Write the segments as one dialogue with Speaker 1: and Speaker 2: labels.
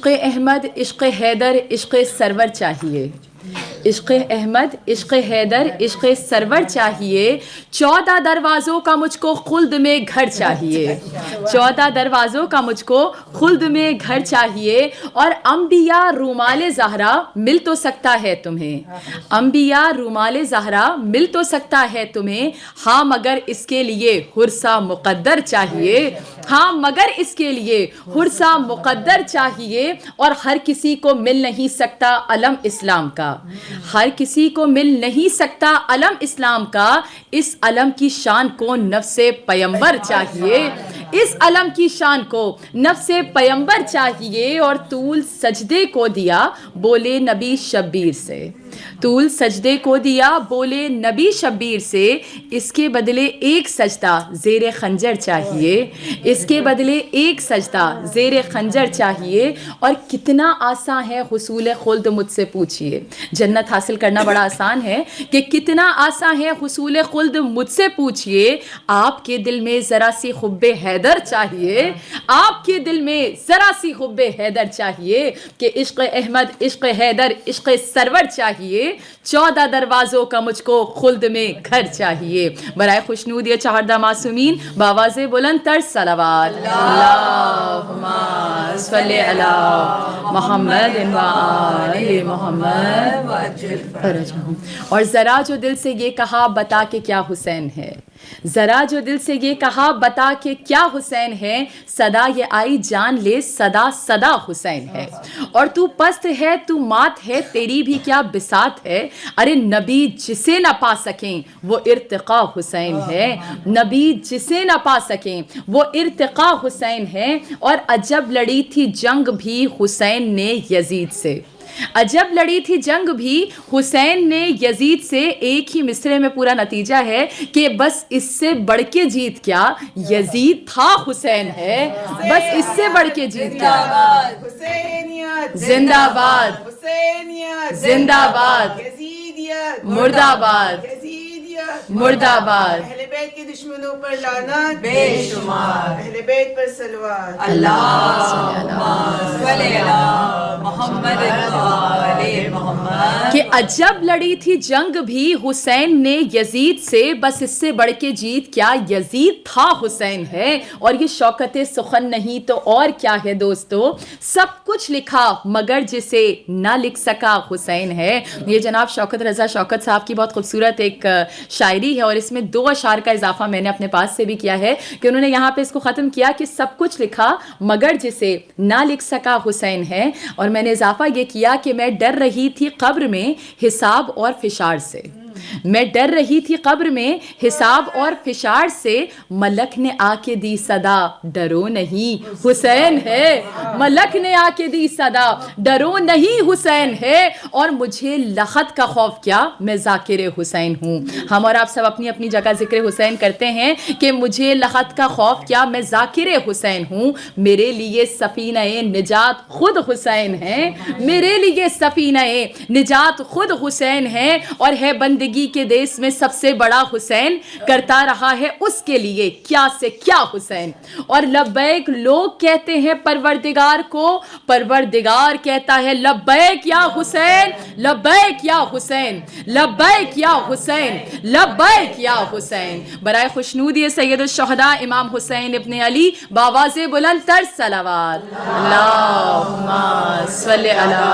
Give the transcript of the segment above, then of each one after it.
Speaker 1: عشق احمد، عشق حیدر، عشق سرور چاہیے. عشق احمد، عشق حیدر، عشق سرور چاہیے. 14 دروازوں کا مجھ کو خلد میں گھر چاہیے. 14 دروازوں کا مجھ کو خلد میں گھر چاہیے. اور انبیاء رومال زہرا مل تو سکتا ہے تمہیں. انبیاء رومال زہرا مل تو سکتا ہے تمہیں. ہاں مگر اس کے لیے حرصہ مقدر چاہیے. ہاں مگر اس کے لیے حرصہ مقدر چاہیے. اور ہر کسی کو مل نہیں سکتا علم اسلام کا. ہر کسی کو مل نہیں سکتا علم اسلام کا. اس علم کی شان کو نفس پیمبر چاہیے. اس علم کی شان کو نفس پیمبر چاہیے. اور طول سجدے کو دیا بولے نبی شبیر سے. طول سجدے کو دیا بولے نبی شبیر سے. اس کے بدلے ایک سجدہ زیر خنجر چاہیے. اس کے بدلے ایک سجدہ زیر خنجر چاہیے. اور کتنا آسان ہے حصول خلد مجھ سے پوچھئے. جنت حاصل کرنا بڑا آسان ہے کہ کتنا آسان ہے حصول خلد مجھ سے پوچھئے. آپ کے دل میں ذرا سی حب حیدر چاہیے. آپ کے دل میں ذرا سی حب حیدر چاہیے کہ عشق احمد، عشق حیدر، عشق سرور چاہیے. 14 دروازوں کا مجھ کو خلد میں گھر چاہیے. برائے خوشنود یہ چہردہ معصومین بآواز بلند تر صلوات. اللہم صلی علی محمد و آل محمد فرجہم. اور ذرا جو دل سے یہ کہا بتا کہ کیا حسین ہے. ذرا جو دل سے یہ کہا بتا کہ کیا حسین ہے. صدا یہ آئی جان لے صدا صدا حسین ہے. اور تو پست ہے تو مات ہے تیری بھی کیا بساط ہے. ارے نبی جسے نہ پا سکیں وہ ارتقا حسین ہے. نبی جسے نہ پا سکیں وہ ارتقا حسین ہے. اور عجب لڑی تھی جنگ بھی حسین نے یزید سے. عجب لڑی تھی جنگ بھی حسین نے یزید سے. ایک ہی مصرے میں پورا نتیجہ ہے کہ بس اس سے بڑھ کے جیت کیا یزید تھا حسین ہے. بس اس سے بڑھ کے جیت کیا. زندہ باد زندہ باد مرد آباد مرد آباد.
Speaker 2: اہل بیت کے دشمنوں پر لعنت بے شمار. اہل بیت پر صلوات.
Speaker 3: اللہم صلی علی محمد وآل محمد.
Speaker 1: کہ عجب لڑی تھی جنگ بھی حسین نے یزید سے. بس اس سے بڑھ کے جیت کیا یزید تھا حسین ہے. اور یہ شوکت سخن نہیں تو اور کیا ہے دوستو. سب کچھ لکھا مگر جسے نہ لکھ سکا حسین ہے. یہ جناب شوکت رضا شوکت صاحب کی بہت خوبصورت ایک شاعری ہے. اور اس میں 2 اشعار کا اضافہ میں نے اپنے پاس سے بھی کیا ہے کہ انہوں نے یہاں پہ اس کو ختم کیا کہ سب کچھ لکھا مگر جسے نہ لکھ سکا حسین ہے. اور میں نے اضافہ یہ کیا کہ میں ڈر رہی تھی قبر میں حساب اور فشار سے. میں ڈر رہی تھی قبر میں حساب اور فشار سے. ملک نے آ کے دی صدا ڈرو نہیں حسین ہے. ملک نے آ کے دی صدا ڈرو نہیں حسین ہے. اور مجھے لخت کا خوف کیا میں ذاکر حسین ہوں. ہم اور آپ سب اپنی اپنی جگہ ذکر حسین کرتے ہیں کہ مجھے لخت کا خوف کیا میں ذاکر حسین ہوں. میرے لیے سفینہ نجات خود حسین ہے. میرے لیے سفینہ نجات خود حسین ہے. اور ہے بندگی کے دیس میں سب سے بڑا حسین. کرتا رہا ہے اس کے لیے کیا سے کیا حسین. اور لبیک لوگ کہتے ہیں پروردگار کو. پروردگار کہتا ہے لبیک یا حسین لبیک یا حسین لبیک یا حسین لبیک یا حسین. برائے خوشنودی سید الشہداء امام حسین ابن علی بآواز بلند تر صلوات. اللہم صلی علی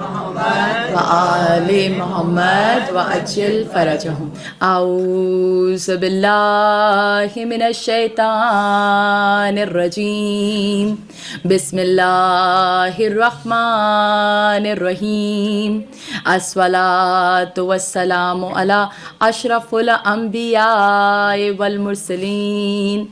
Speaker 1: محمد وآل محمد وعجل فرجہم. اعوذ باللہ من الشیطان الرجیم. بسم اللہ الرحمن الرحیم. الصلاۃ والسلام علی اشرف الانبیاء والمرسلین.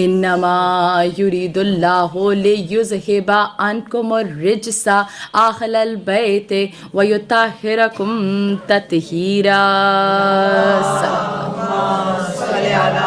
Speaker 1: انما یرید اللہ لیذہب عنکم الرجس اہل البیت ویطہرکم تطہیرا.
Speaker 3: صلی علی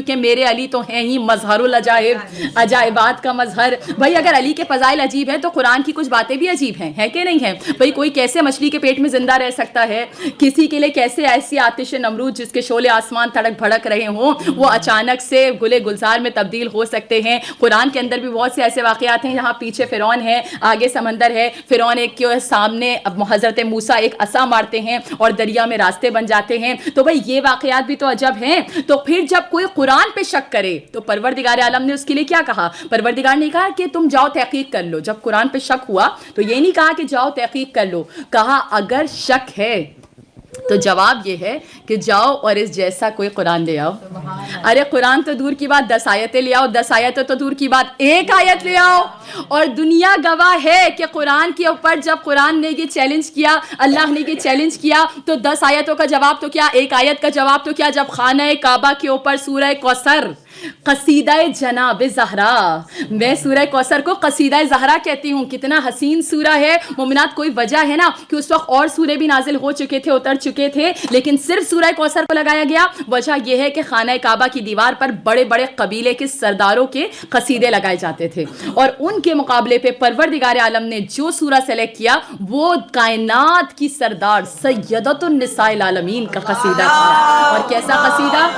Speaker 1: کیونکہ میرے علی تو ہیں ہی مظہر العجائب، عجائبات کا مظہر. بھائی اگر علی کے فضائل عجیب ہیں تو قرآن کی کچھ باتیں بھی عجیب ہیں، ہے کہ نہیں ہیں؟ بھئی کوئی کیسے مچھلی کے پیٹ میں زندہ رہ سکتا ہے؟ کسی کے لیے کیسے ایسی آتش نمرود جس کے شعلے آسمان تڑک بھڑک رہے ہوں وہ اچانک سے گلے گلزار میں تبدیل ہو سکتے ہیں؟ قرآن کے اندر بھی بہت سے ایسے واقعات ہیں جہاں پیچھے فرعون ہے، آگے سمندر ہے، فرعون ایک کے سامنے اب حضرت موسیٰ ایک عصا مارتے ہیں اور دریا میں راستے بن جاتے ہیں. تو بھئی یہ واقعات بھی تو عجب ہیں. تو پھر جب کوئی قرآن پہ شک کرے تو پروردگار عالم نے اس کے لیے کیا کہا؟ پروردگار نے کہا کہ تم جاؤ تحقیق کر لو. جب قرآن پہ شک ہوا تو یہ نہیں کہا کہ جاؤ تحقیق کر لو، کہا اگر شک ہے تو جواب یہ ہے کہ جاؤ اور اس جیسا کوئی قرآن لے آؤ. ارے قرآن تو دور کی بات 10 آیتیں لے آؤ، 10 آیتیں تو دور کی بات 1 آیت لے آؤ. اور دنیا گواہ ہے کہ قرآن کے اوپر جب قرآن نے یہ چیلنج کیا، اللہ نے یہ چیلنج کیا تو 10 آیتوں کا جواب تو کیا، 1 آیت کا جواب تو کیا. جب خانہ کعبہ کے اوپر سورہ کوثر قصیدہ جناب زہرا، میں سورہ کوثر کو قصیدہ زہرا کہتی ہوں، کتنا حسین سورہ ہے. مومنات کوئی وجہ ہے نا کہ اس وقت اور سورے بھی نازل ہو چکے تھے، اتر چکے تھے، لیکن صرف سورہ کوثر کو لگایا گیا. وجہ یہ ہے کہ خانہ کعبہ کی دیوار پر بڑے بڑے قبیلے کے سرداروں کے قصیدے لگائے جاتے تھے، اور ان کے مقابلے پہ پروردگار عالم نے جو سورہ سلیکٹ کیا وہ کائنات کی سردار سیدۃ النساء العالمین کا قصیدہ تھا. اور کیسا قصیدہ؟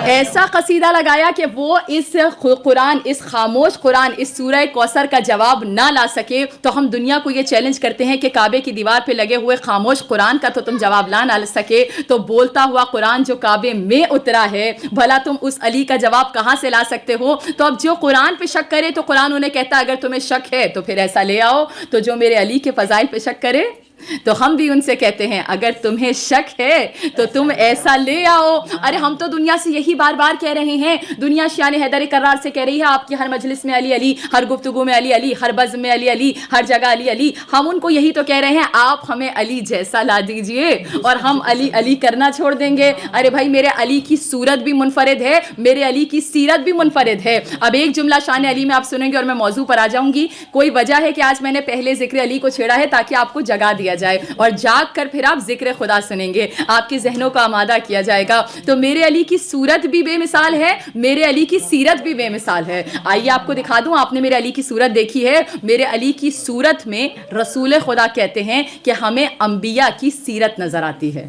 Speaker 1: ایسا قصیدہ لگایا کہ وہ اس قرآن، اس خاموش قرآن، اس سورہ کوثر کا جواب نہ لا سکے. تو ہم دنیا کو یہ چیلنج کرتے ہیں کہ کعبے کی دیوار پہ لگے ہوئے خاموش قرآن کا تو تم جواب نہ سکے، تو بولتا ہوا قرآن جو کعبے میں اترا ہے بھلا تم اس علی کا جواب کہاں سے لا سکتے ہو؟ تو اب جو قرآن پہ شک کرے تو قرآن انہیں کہتا اگر تمہیں شک ہے تو پھر ایسا لے آؤ. تو جو میرے علی کے فضائل پہ شک کرے تو ہم بھی ان سے کہتے ہیں اگر تمہیں شک ہے تو تم ایسا لے آؤ. ارے ہم تو دنیا سے یہی بار بار کہہ رہے ہیں، دنیا شان حیدر کرار سے کہہ رہی ہے آپ کی ہر مجلس میں علی علی، ہر گفتگو میں علی علی، ہر بزم میں علی علی، ہر جگہ علی علی. ہم ان کو یہی تو کہہ رہے ہیں آپ ہمیں علی جیسا لا دیجئے اور ہم علی علی کرنا چھوڑ دیں گے. ارے بھائی میرے علی کی صورت بھی منفرد ہے، میرے علی کی سیرت بھی منفرد ہے. اب ایک جملہ شان علی میں آپ سنیں گے اور میں موضوع پر آ جاؤں گی. کوئی وجہ ہے کہ آج میں نے پہلے ذکر علی کو چھیڑا ہے تاکہ آپ کو جگا دیا جائے، اور جاگ کر پھر آپ ذکر خدا سنیں گے، آپ کے ذہنوں کو آمادہ کیا جائے گا. تو میرے علی کی صورت بھی بے مثال ہے، میرے علی کی سیرت بھی بے مثال ہے. آئیے آپ کو دکھا دوں، آپ نے میرے علی کی صورت دیکھی ہے، میرے علی کی صورت میں رسول خدا کہتے ہیں کہ ہمیں انبیاء کی سیرت نظر آتی ہے.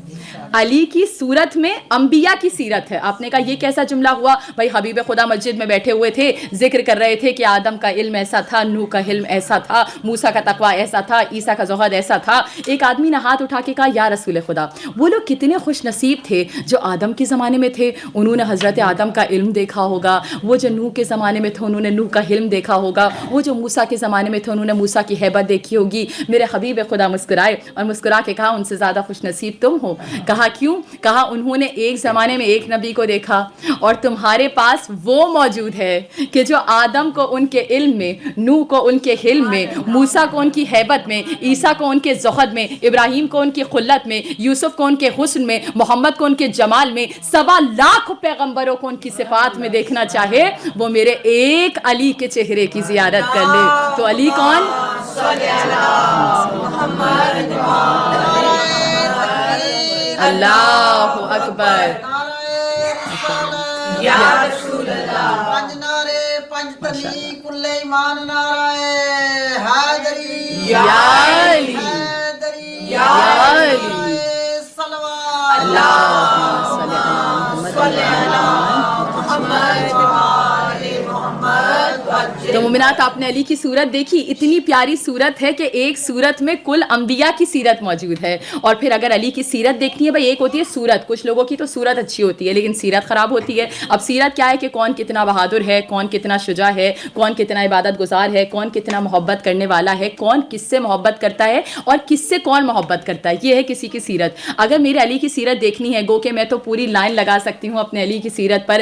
Speaker 1: علی کی صورت میں انبیاء کی سیرت ہے. آپ نے کہا یہ کیسا جملہ ہوا؟ بھائی حبیب خدا مسجد میں بیٹھے ہوئے تھے، ذکر کر رہے تھے کہ آدم کا علم ایسا تھا، نوح کا علم ایسا تھا، موسیٰ کا تقویٰ ایسا تھا، عیسیٰ کا زہد ایسا تھا. ایک آدمی نے ہاتھ اٹھا کے کہا یا رسول خدا، وہ لوگ کتنے خوش نصیب تھے جو آدم کے زمانے میں تھے، انہوں نے حضرت آدم کا علم دیکھا ہوگا. وہ جو نوح کے زمانے میں تھے انہوں نے نوح کا علم دیکھا ہوگا. وہ جو موسیٰ کے زمانے میں تھے انہوں نے موسیٰ کی ہیبت دیکھی ہوگی. میرے حبیب خدا مسکرائے اور مسکرا کے کہا ان سے زیادہ خوش نصیب تم ہو. کہا کیوں؟ کہا انہوں نے ایک زمانے میں ایک نبی کو دیکھا اور تمہارے پاس وہ موجود ہے کہ جو آدم کو ان کے علم میں، نوح کو ان کے علم میں، موسیٰ کو ان کی ہیبت میں، عیسیٰ کو ان کے زہد میں، ابراہیم کو ان کی خلت میں، یوسف کو ان کے حسن میں، محمد کو ان کے جمال میں، 1.25 لاکھ پیغمبروں کو ان کی صفات میں دیکھنا چاہے وہ میرے ایک علی کے چہرے کی زیارت کر لے. تو علی کون؟ اللہ اکبر.
Speaker 3: یا رسول اللہ.
Speaker 4: پنج نعرے پنج تلی کل ایمان نعرہ حیدری
Speaker 1: یا علی یا علی
Speaker 4: صلوات
Speaker 1: اللہ صلی تو مومنات آپ نے علی کی صورت دیکھی، اتنی پیاری صورت ہے کہ ایک صورت میں کل انبیاء کی سیرت موجود ہے. اور پھر اگر علی کی سیرت دیکھنی ہے، بھائی ایک ہوتی ہے صورت، کچھ لوگوں کی تو صورت اچھی ہوتی ہے لیکن سیرت خراب ہوتی ہے. اب سیرت کیا ہے کہ کون کتنا بہادر ہے، کون کتنا شجاع ہے، کون کتنا عبادت گزار ہے، کون کتنا محبت کرنے والا ہے، کون کس سے محبت کرتا ہے اور کس سے کون محبت کرتا ہے، یہ ہے کسی کی سیرت. اگر میرے علی کی سیرت دیکھنی ہے، گو کہ میں تو پوری لائن لگا سکتی ہوں اپنے علی کی سیرت پر،